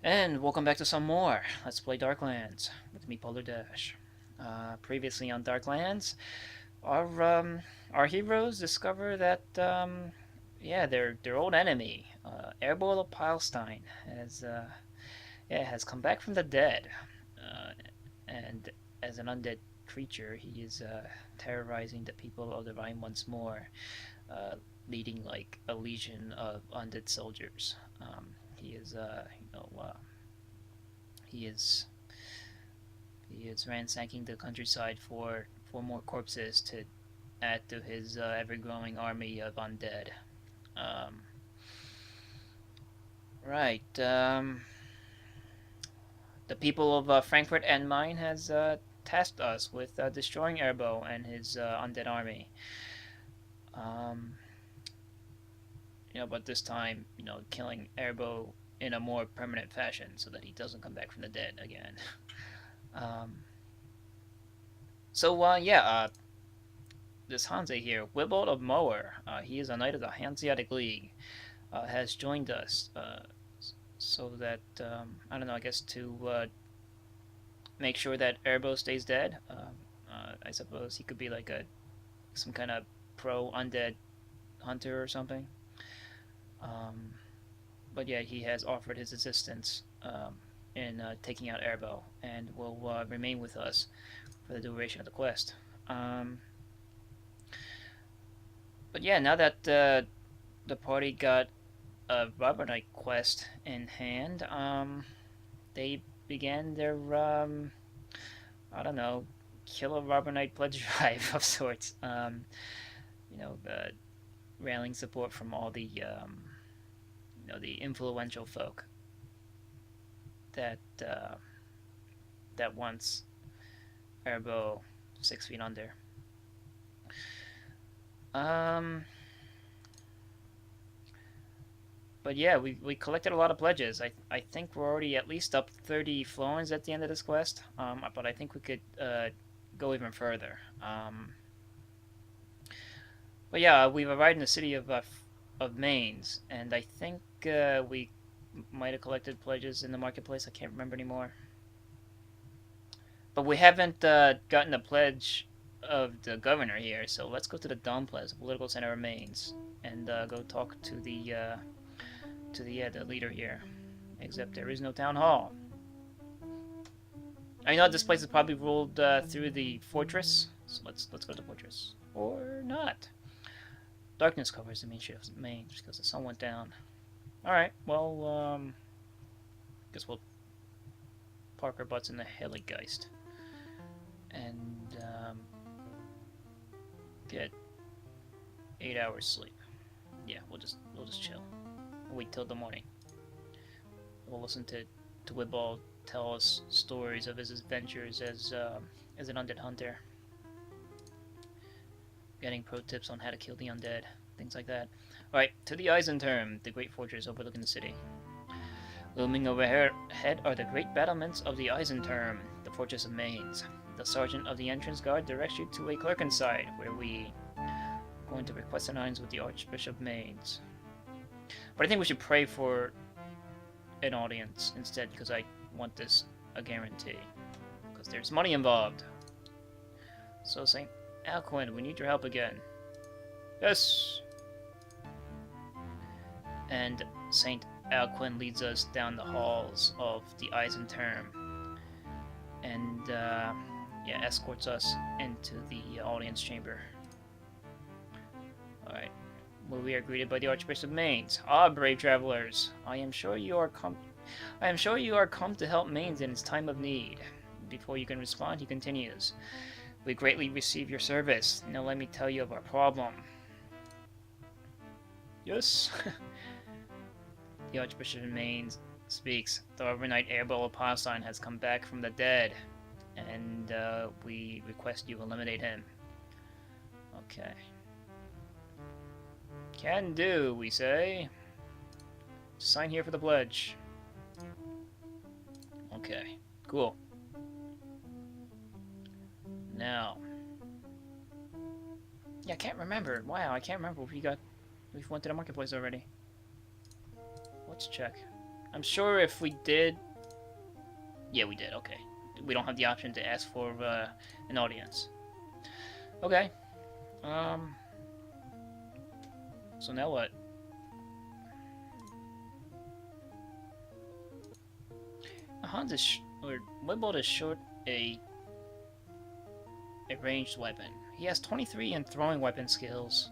And welcome back to some more. Let's play Darklands with me, PolarDash. Previously on Darklands, our our heroes discover that yeah, their old enemy, Airbola Pilestein, has come back from the dead, uh, and as an undead creature, he is terrorizing the people of the Rhine once more, uh, leading like a legion of undead soldiers. He is he is he is ransacking the countryside for more corpses to add to his ever-growing army of undead. Um, right. The people of Frankfurt and Main has tasked us with destroying Erbo and his undead army. Um, but this time, killing Erbo in a more permanent fashion so that he doesn't come back from the dead again. Um, so this Hanse here, Wibold of Mower, he is a knight of the Hanseatic League, has joined us so that, I don't know, I guess to make sure that Erbo stays dead. I suppose he could be like some kind of pro undead hunter or something. Um, but yeah, he has offered his assistance in taking out Erbo and will remain with us for the duration of the quest. Um, but yeah, now that the party got a Rubber Knight quest in hand, they began their I don't know, kill a Rubber Knight pledge drive of sorts. The rallying support from all the influential folk that that once Erbo 6 feet under. Um, but yeah, we collected a lot of pledges. I think we're already at least up 30 florins at the end of this quest. But I think we could go even further. But yeah, we've arrived in the city of Mainz, and I think we might have collected pledges in the marketplace. I can't remember anymore. But we haven't gotten a pledge of the governor here, so let's go to the Domplaza, political center of Mainz, and go talk to the leader here. Except there is no town hall. I know this place is probably ruled through the fortress, so let's go to the fortress or not. Darkness covers the main street of Mainz because the sun went down. All right, well, guess we'll park our butts in the Heligeist and get 8 hours sleep. Yeah, we'll just chill. We'll wait till the morning. We'll listen to Wibold tell us stories of his adventures as an undead hunter, getting pro tips on how to kill the undead, things like that. All right, to the Eisenturm, the great fortress overlooking the city. Looming overhead are the great battlements of the Eisenturm, the fortress of Mainz. The sergeant of the entrance guard directs you to a Clerkenside, where we are going to request an audience with the Archbishop of Mainz. But I think we should pray for an audience instead, because I want this a guarantee. Because there's money involved. So, St. Alcuin, we need your help again. Yes! And St. Alcuin leads us down the halls of the Eisenturm and escorts us into the audience chamber. Alright, where we are greeted by the Archbishop of Mainz. Ah, brave travelers, I am sure you are come to help Mainz in its time of need. Before you can respond, he continues. We greatly receive your service. Now let me tell you of our problem. Yes. The Archbishop of Mainz speaks. The overnight Airbola Palestine has come back from the dead, and we request you eliminate him. Okay. Can do, we say. Sign here for the pledge. Okay, cool. Now. Yeah, I can't remember. Wow, I can't remember if we went to the marketplace already. Let's check. I'm sure if we did... Yeah, we did, okay. We don't have the option to ask for an audience. Okay. So now what? Hans is or Wibold is short a ranged weapon. He has 23 in throwing weapon skills.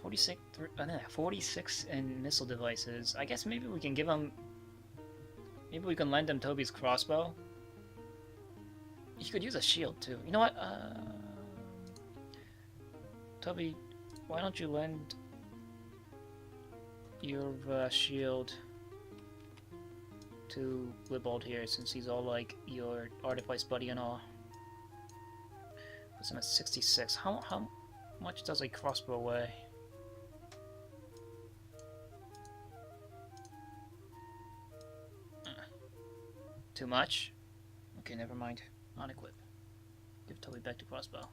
46 in missile devices. I guess maybe we can give him... Maybe we can lend him Toby's crossbow. He could use a shield too. You know what? Toby, why don't you lend your shield to Wibold here, since he's all like your artifice buddy and all. Puts him at 66. How much does a crossbow weigh? Too much? Okay, never mind. Unequip. Give Toby back to crossbow.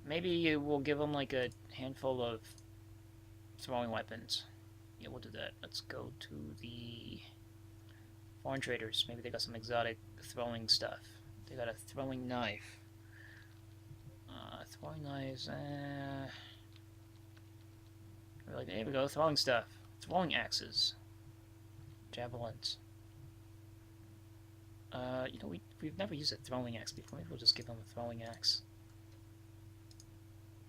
Maybe we'll give him like a handful of throwing weapons. Yeah, we'll do that. Let's go to the foreign traders. Maybe they got some exotic throwing stuff. They got a throwing knife. Throwing knives. Really, there we go. Throwing stuff. Throwing axes. Javelins. You know, we've never used a throwing axe before. Maybe we'll just give them a throwing axe.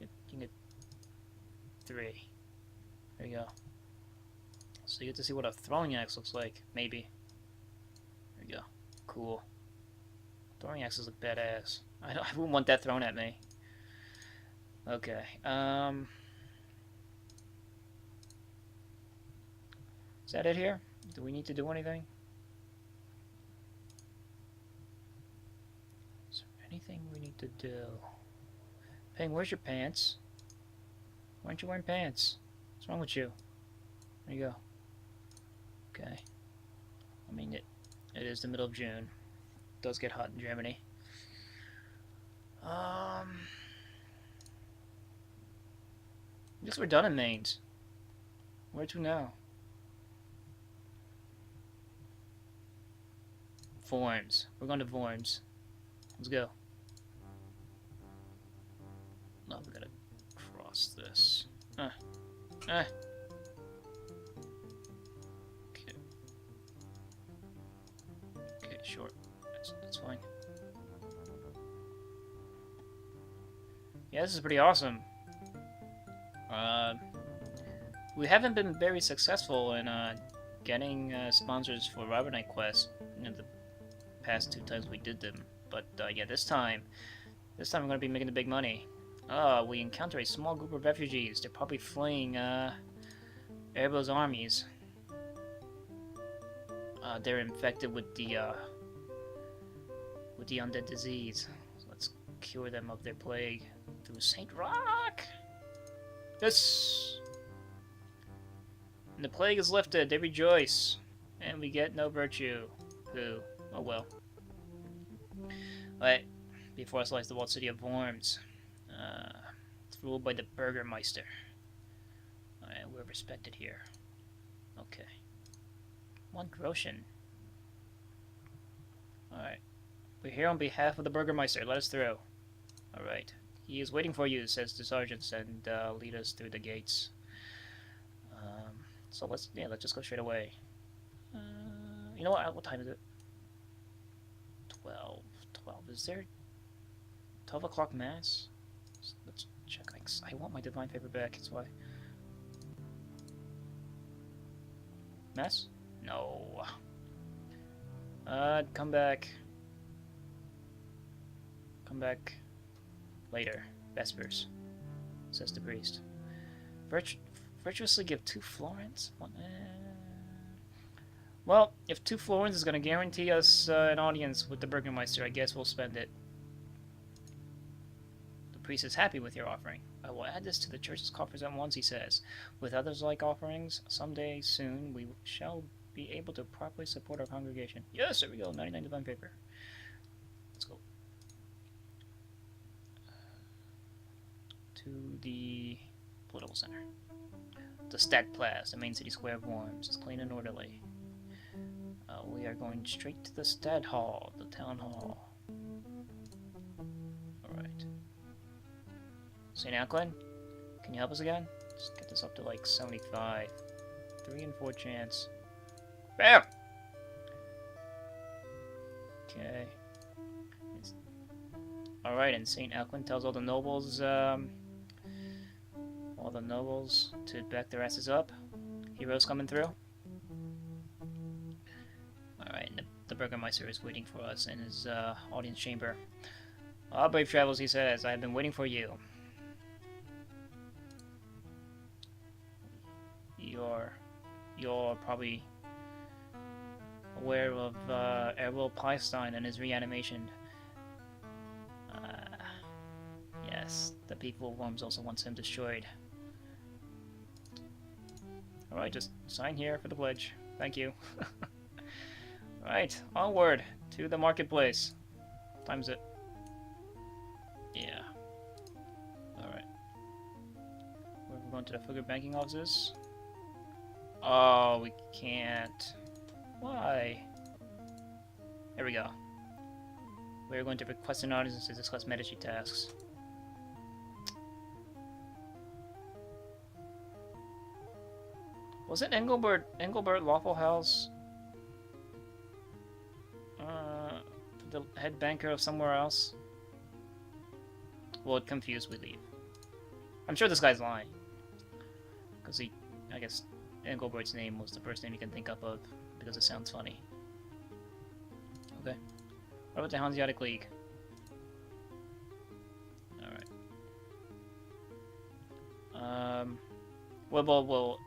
You can get 3. There you go. So you get to see what a throwing axe looks like. Maybe. There you go. Cool. Throwing axes look badass. I wouldn't want that thrown at me. Okay. Is that it here? Do we need to do anything? Is there anything we need to do? Peng, where's your pants? Why aren't you wearing pants? What's wrong with you? There you go. Okay. I mean, it is the middle of June. It does get hot in Germany. I guess we're done in Mainz. Where to now? Worms. We're going to Worms. Let's go. No, we gotta cross this. Okay. Okay, sure. That's fine. Yeah, this is pretty awesome. We haven't been very successful in getting sponsors for Raubritter Quest. You know, the past 2 times we did them, but yeah, this time we're gonna be making the big money. We encounter a small group of refugees. They're probably fleeing Erbo's armies. They're infected with the undead disease. So let's cure them of their plague through Saint Rock. Yes. And the plague is lifted. They rejoice, and we get no virtue. Who? Oh well. Alright, before I slice the walled city of Worms. It's ruled by the Burgermeister. Alright, we're respected here. Okay. 1 Groschen. Alright. We're here on behalf of the Burgermeister. Let us through. Alright. He is waiting for you, says the sergeants, and lead us through the gates. So let's just go straight away. You know what time is it? 12. Is there 12 o'clock mass? Let's check. I want my divine favor back, that's why. Mass? No. Come back. Come back later. Vespers, says the priest. Virtuously give 2 florins? Well, if 2 florins is going to guarantee us an audience with the Burgermeister, I guess we'll spend it. The priest is happy with your offering. I will add this to the church's coffers at once, he says. With others like offerings, someday soon we shall be able to properly support our congregation. Yes, there we go, 99 divine paper. Let's go. To the political center. The Stadtplatz, the main city square of Worms, is clean and orderly. We are going straight to the Stad Hall, the town hall. Alright. St. Alcuin, can you help us again? Let's get this up to like 75. 3 in 4 chance. Bam! Okay. Alright, and St. Alcuin tells all the nobles, to back their asses up. Heroes coming through. Alright, and the Burgermeister is waiting for us in his audience chamber. Ah, brave travels, he says, I have been waiting for you. You're probably aware of Errol Pleistein and his reanimation. Yes, the people of Worms also wants him destroyed. Alright, just sign here for the pledge. Thank you. Alright, onward to the marketplace. What time is it? Yeah. Alright. We're going to the Fugger banking offices. Oh, we can't. Why? There we go. We're going to request an audience to discuss Medici tasks. Wasn't Engelbert Lawful House the head banker of somewhere else? Well, it confused we leave. I'm sure this guy's lying. Because I guess Engelbert's name was the first name you can think up of because it sounds funny. Okay. What about the Hanseatic League? Alright. Wibble will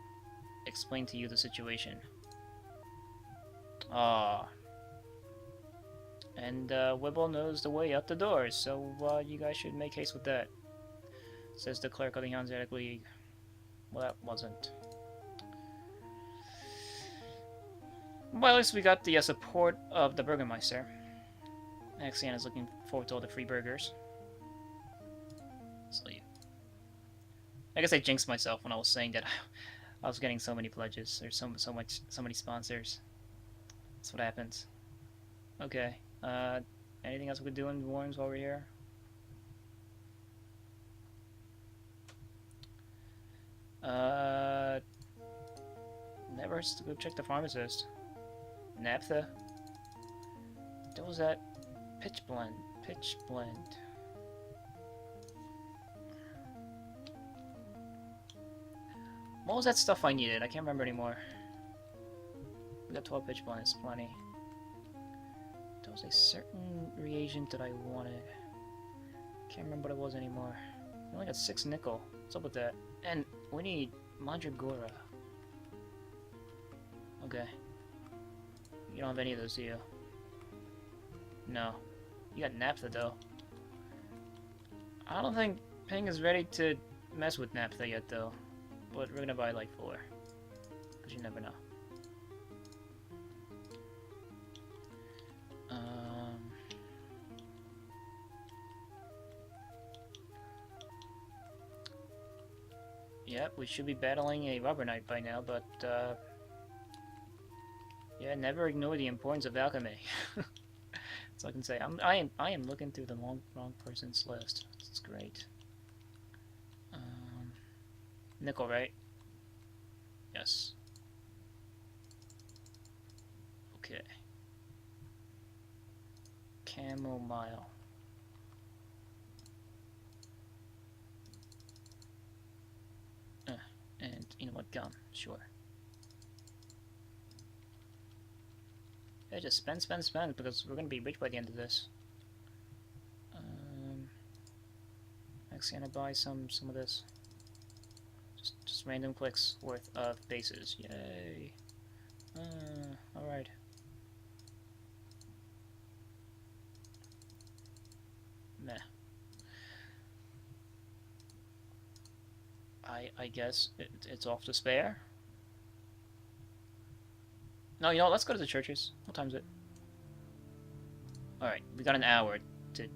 explain to you the situation. And Wibble knows the way out the doors, so you guys should make haste with that. Says the clerk of the Hanseatic League. Well, that wasn't. Well, at least we got the support of the Burgermeister. Axion is looking forward to all the free burgers. So, yeah. I guess I jinxed myself when I was saying that I was getting so many pledges. There's so many sponsors. That's what happens. Okay. Anything else we could do in Worms while we're here? Never hurts to go check the pharmacist. Naphtha. What was that? Pitch blend. What was that stuff I needed? I can't remember anymore. We got 12 pitch blend, it's plenty. There was a certain reagent that I wanted. Can't remember what it was anymore. We only got 6 nickel. What's up with that? And we need Mandragora. Okay. You don't have any of those, do you? No. You got Naphtha, though. I don't think Ping is ready to mess with Naphtha yet, though. But we're gonna buy like 4. Because you never know. Yep, we should be battling a Rubber Knight by now, but yeah, never ignore the importance of alchemy. That's all I can say. I am looking through the wrong person's list. It's great. Nickel, right? Yes. Okay. Chamomile. And you know what? Gum. Sure. Yeah, just spend because we're gonna be rich by the end of this. Actually, gonna buy some of this. Just random clicks worth of bases. Yay! Alright. Meh. I guess it's off to Speyer. No, you know what? Let's go to the churches. What time is it? Alright, we got an hour to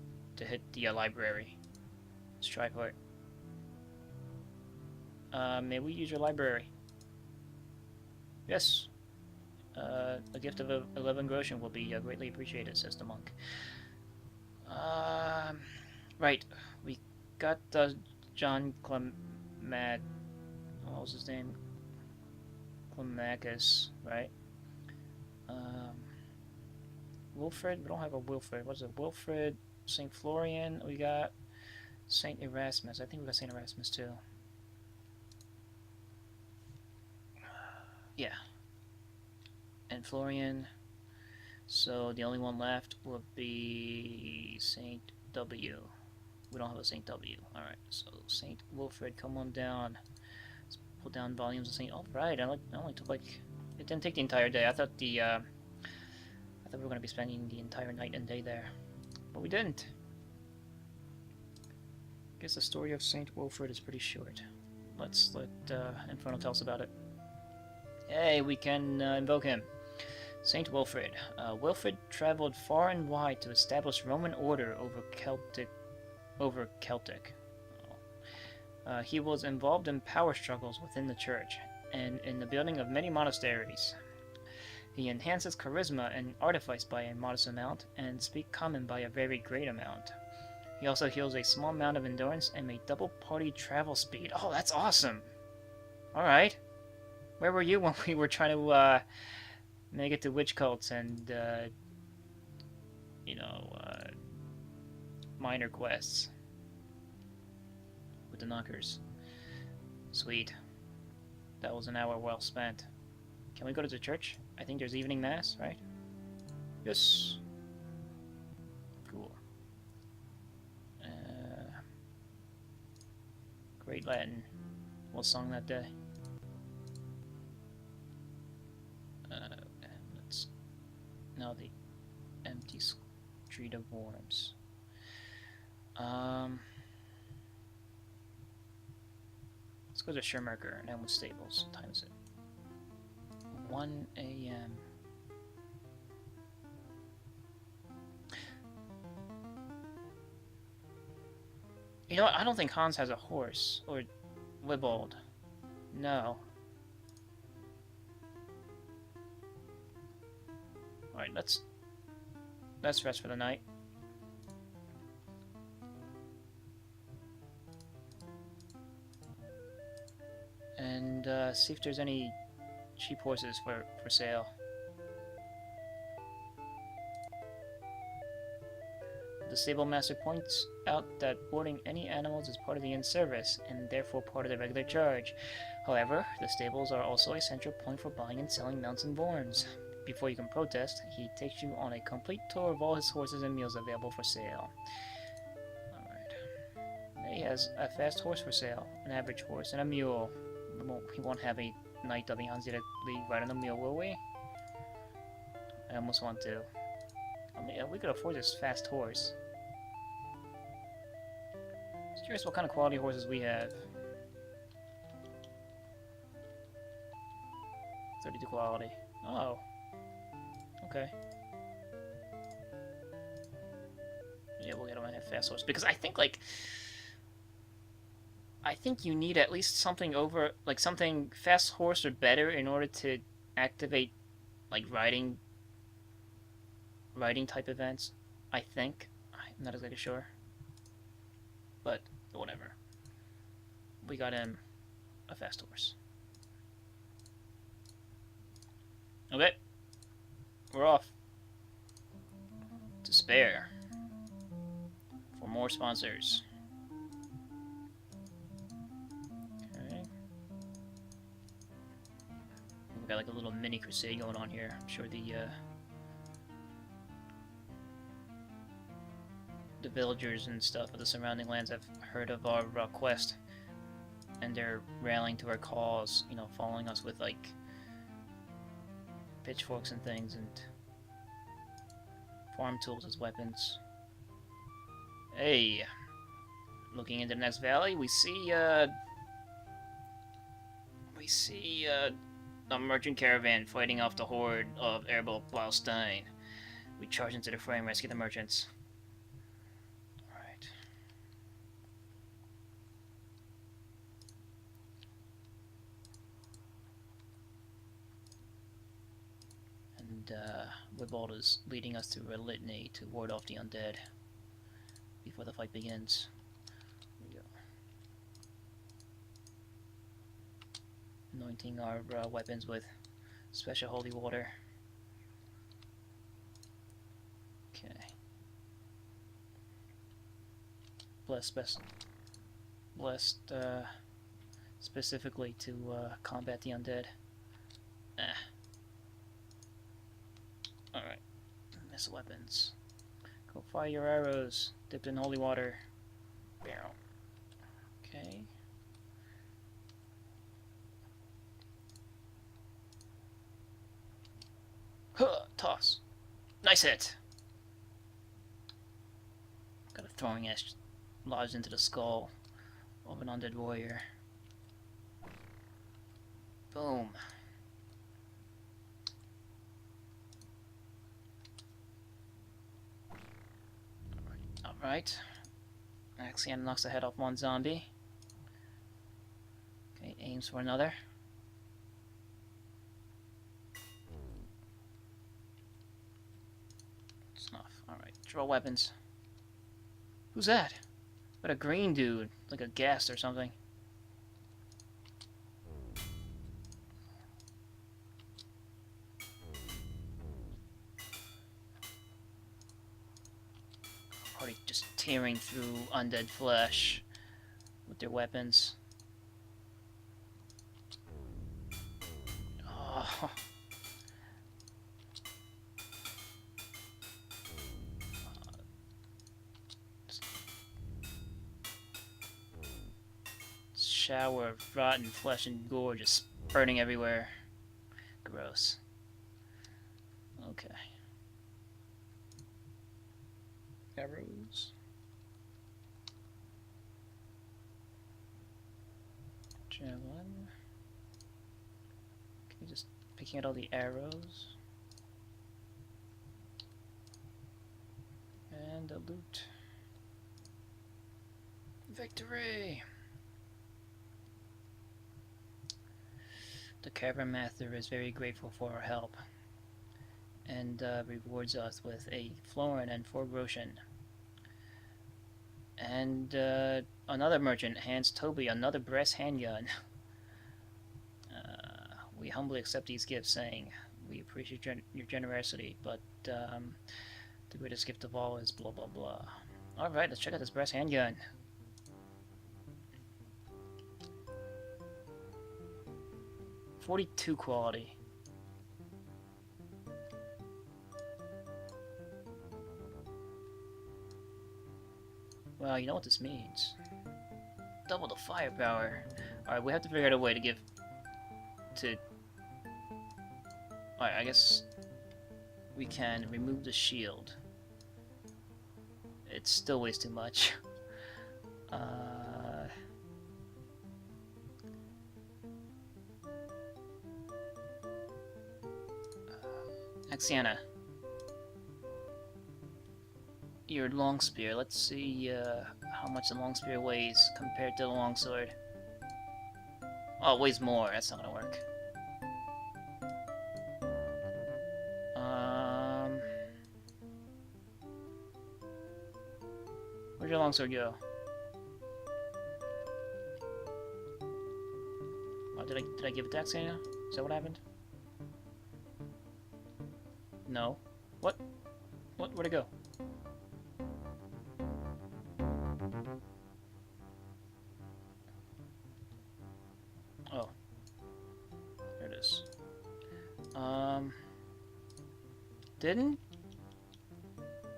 hit the library. Let's try for it. May we use your library? Yes. A gift of 11 groschen will be greatly appreciated, says the monk. Right. We got John Clemat. What was his name? Climacus, right? Um, Wilfred. We don't have a Wilfred. What's it? Wilfred, Saint Florian. We got Saint Erasmus. I think we got Saint Erasmus too. Yeah. And Florian. So the only one left would be Saint W. We don't have a Saint W. Alright, so Saint Wilfred, come on down. Let's pull down volumes of Saint. Alright, I only took like. It didn't take the entire day. I thought we were going to be spending the entire night and day there. But we didn't. I guess the story of Saint Wilfred is pretty short. Let's let Inferno tell us about it. Hey, we can invoke him. Saint Wilfred. Wilfred traveled far and wide to establish Roman order over Celtic. He was involved in power struggles within the church and in the building of many monasteries. He enhances charisma and artifice by a modest amount, and speak common by a very great amount. He also heals a small amount of endurance and a double party travel speed. Oh, that's awesome! Alright. Where were you when we were trying to make it to witch cults and, minor quests with the knockers? Sweet. That was an hour well spent. Can we go to the church? I think there's evening mass, right? Yes. Cool. Great Latin. What song that day? Let's... Now the empty street of worms. Let's go to Schermerker and Elmwood Stables. What time is it? 1 a.m. You know what? I don't think Hans has a horse. Or Wibold. No. Alright, let's rest for the night. And see if there's any cheap horses for sale. The stable master points out that boarding any animals is part of the inn service, and therefore part of the regular charge. However, the stables are also a central point for buying and selling mounts and vorms. Before you can protest, he takes you on a complete tour of all his horses and mules available for sale. Alright. He has a fast horse for sale, an average horse, and a mule. We won't have a knight of the Hanseatic League riding a mule, will we? I almost want to. I mean, we could afford this fast horse. Just curious what kind of quality horses we have. 32 quality. Oh. Okay. Yeah, we'll get on a fast horse. Because I think, like... I think you need at least something over... Like, something fast horse or better in order to activate, like, riding type events. I think. I'm not exactly sure. But, whatever. We got him a fast horse. Okay. We're off. To Speyer. For more sponsors. Okay. We've got like a little mini crusade going on here. I'm sure the villagers and stuff of the surrounding lands have heard of our quest. And they're rallying to our cause, you know, following us with like pitchforks and things, and farm tools as weapons. Hey, looking into the next valley, we see a merchant caravan fighting off the horde of Erbel Blaustein. We charge into the fray and rescue the merchants. Alright. And Wibold is leading us through a litany to ward off the undead before the fight begins. Here we go. Anointing our weapons with special holy water. Okay. Blessed specifically to combat the undead. Alright. Missile weapons. Go fire your arrows. Dipped in holy water. Barrel. Okay. Huh! Toss. Nice hit! Got a throwing ash lodged into the skull of an undead warrior. Boom. Alright. Axion knocks the head off one zombie. Okay, aims for another. Snuff. Alright, draw weapons. Who's that? What a green dude, like a ghast or something. Already just tearing through undead flesh with their weapons. Oh. Shower of rotten flesh and gore just burning everywhere. Gross. Okay. Arrows. Javelin. Okay, just picking out all the arrows. And a loot. Victory! The Cavern Master is very grateful for our help, and rewards us with a florin and 4 groschen. And another merchant hands Toby another brass handgun. We humbly accept these gifts, saying, "We appreciate your generosity, but the greatest gift of all is blah blah blah." Alright, let's check out this brass handgun. .42 quality. Well, you know what this means. Double the firepower. Alright, we have to figure out a way to give... Alright, I guess... we can remove the shield. It still weighs too much. Axiana. Your long spear. Let's see how much the long spear weighs compared to the longsword. Oh, it weighs more. That's not gonna work. Where'd your longsword go? Oh, did I give it to Axiana? Is that what happened? No. What? Where'd it go? Oh. There it is. Didn't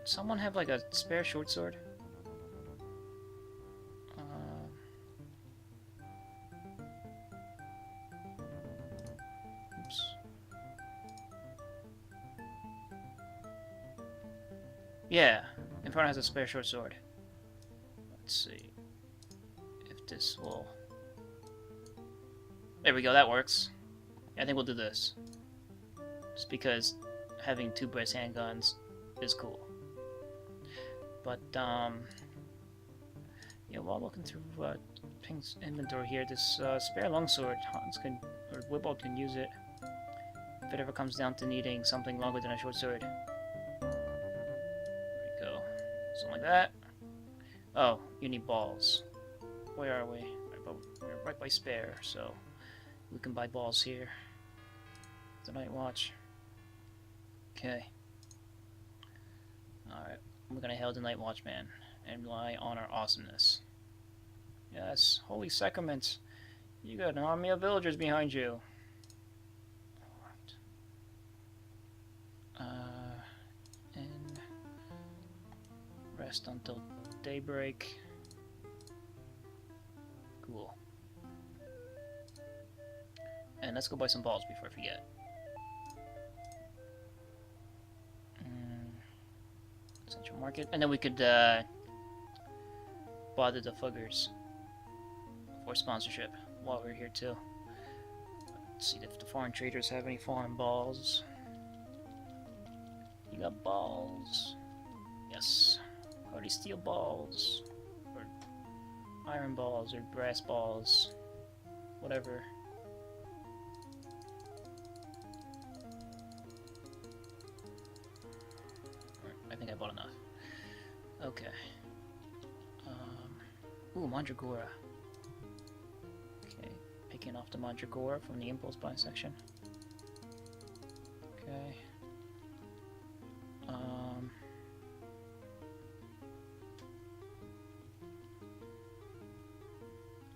someone have like a spare short sword? Yeah, Impflan has a spare short sword. Let's see if this will... There we go, that works. Yeah, I think we'll do this. Just because having 2 brass handguns is cool. But, yeah, while looking through Pink's inventory here, this spare longsword, Hans can, or Wibold can use it if it ever comes down to needing something longer than a short sword. There we go. Something like that. Oh, you need balls. Where are we? We're right by Speyer, so we can buy balls here. The Night Watch. Okay. Alright, we're gonna hail the Night Watchman and rely on our awesomeness. Yes, holy sacraments. You got an army of villagers behind you. Alright. And rest until daybreak. Cool. And let's go buy some balls before I forget. Central Market. And then we could bother the Fuggers for sponsorship while we're here too. Let's see if the foreign traders have any foreign balls. You got balls. Yes. Hardy steel balls. Or iron balls or brass balls. Whatever. I think I bought enough. Okay. Ooh, Mandragora. Okay, picking off the Mandragora from the impulse buy section. Okay.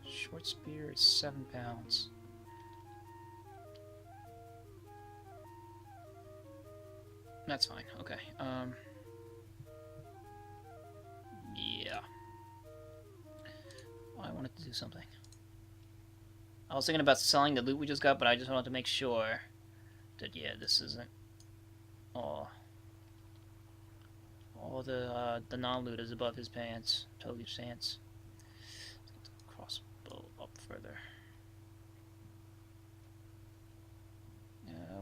Short spear is 7 pounds. That's fine. Okay. Yeah. I wanted to do something. I was thinking about selling the loot we just got, but I just wanted to make sure that, yeah, this isn't all the non-loot is above his pants, Toby's pants. Let's get the crossbow up further.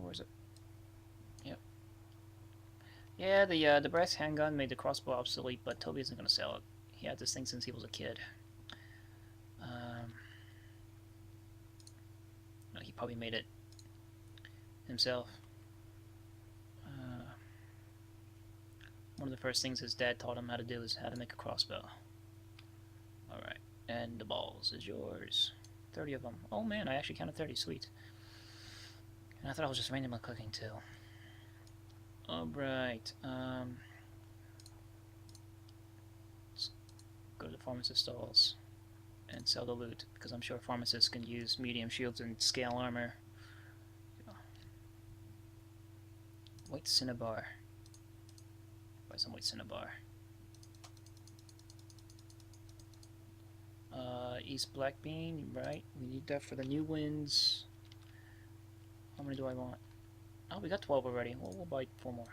Where's it? Yep. Yeah, the brass handgun made the crossbow obsolete, but Toby isn't gonna sell it. He had this thing since he was a kid. No, he probably made it himself. One of the first things his dad taught him how to do is how to make a crossbow. Alright, and the balls is yours. 30 of them. Oh man, I actually counted 30, sweet. And I thought I was just randomly clicking too. Alright, let's go to the pharmacist stalls and sell the loot, because I'm sure pharmacists can use medium shields and scale armor. White cinnabar. Buy some white cinnabar. East Black Bean, right? We need that for the new winds. How many do I want? Oh, we got 12 already. Well, we'll buy 4 more.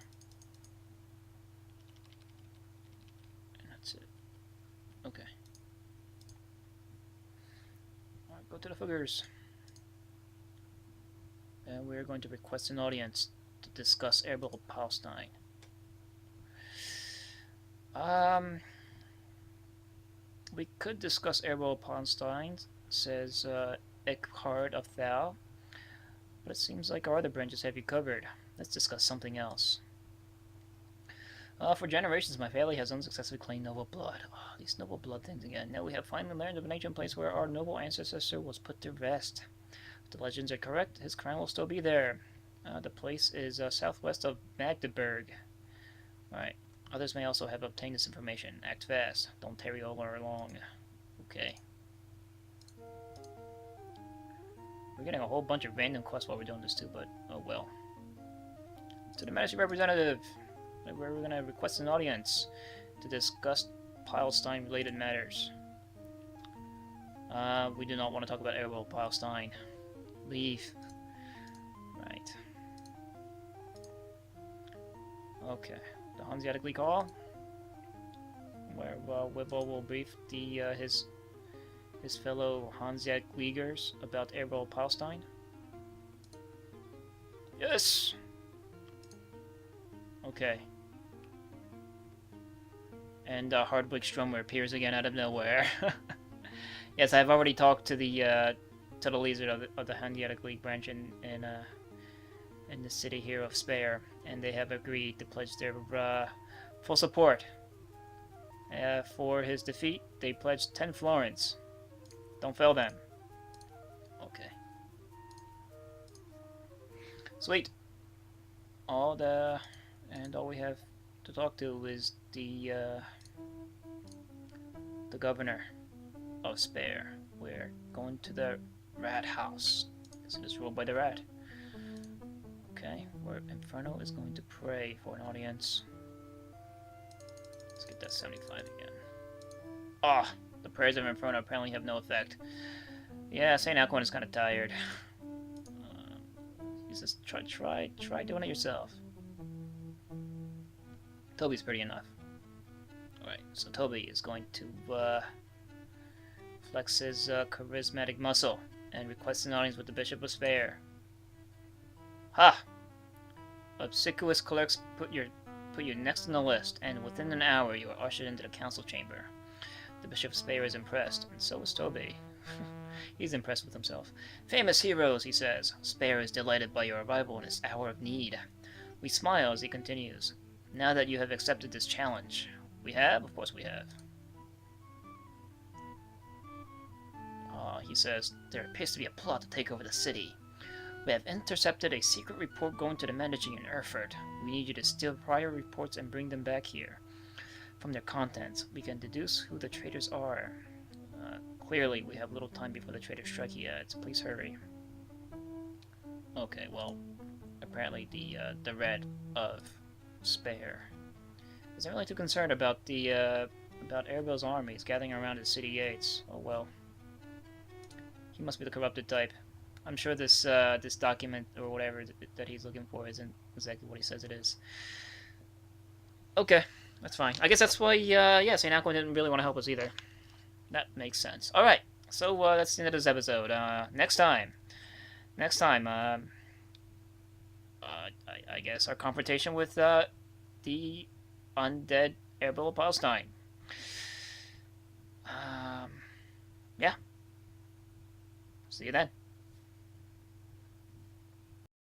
And that's it. Okay. Alright, go to the Fuggers. And we're going to request an audience to discuss Erfurt Palestine. We could discuss Erfurt Palestine, says H.R.E. of Thal. But it seems like our other branches have you covered. Let's discuss something else. For generations, my family has unsuccessfully claimed noble blood. Oh, these noble blood things again. Now we have finally learned of an ancient place where our noble ancestor was put to rest. If the legends are correct, his crown will still be there. The place is southwest of Magdeburg. Alright. Others may also have obtained this information. Act fast. Don't tarry all along. Okay. We're getting a whole bunch of random quests while we're doing this too, but oh well. To the Medici representative, we're going to request an audience to discuss Palestine-related matters. We do not want to talk about Erfurt Palestine. Leave. Right. Okay. The Hanseatic League Hall, where Wibble will brief his fellow Hanseatic Leaguers about Erfurt Palestine. Yes! Okay. And Hardwick Strummer appears again out of nowhere. Yes, I've already talked to the leader of the Hanseatic League branch in in the city here of Speyer, and they have agreed to pledge their full support. For his defeat, they pledged 10 florins. Don't fail them. Okay. Sweet. All we have to talk to is the governor of Speyer. We're going to the rat house, because it is ruled by the rat. Okay, where Inferno is going to pray for an audience. Let's get that 75 again. Ah, the prayers of Inferno apparently have no effect. Yeah, St. Aquin is kind of tired. He says, try doing it yourself. Toby's pretty enough. Alright, so Toby is going to flex his charismatic muscle and request an audience with the Bishop of Speyer. Ha! Obsequious clerks put you next on the list, and within an hour you are ushered into the council chamber. The Bishop of Speyer is impressed, and so is Toby. He's impressed with himself. Famous heroes, he says. Speyer is delighted by your arrival in his hour of need. We smile as he continues. Now that you have accepted this challenge. We have? Of course we have. He says, there appears to be a plot to take over the city. We have intercepted a secret report going to the Medici in Erfurt. We need you to steal prior reports and bring them back here. From their contents, we can deduce who the traitors are. Clearly, we have little time before the traitors strike, he adds. Please hurry. Okay, well, apparently the red of Speyer isn't really too concerned about about Erbil's armies gathering around his city gates. Oh well. He must be the corrupted type. I'm sure this this document or whatever that he's looking for isn't exactly what he says it is. Okay, that's fine. I guess that's why yeah, St. Aquin didn't really want to help us either. That makes sense. All right, so that's the end of this episode. Next time, I guess our confrontation with the undead Erbil of Palestine. Yeah. See you then.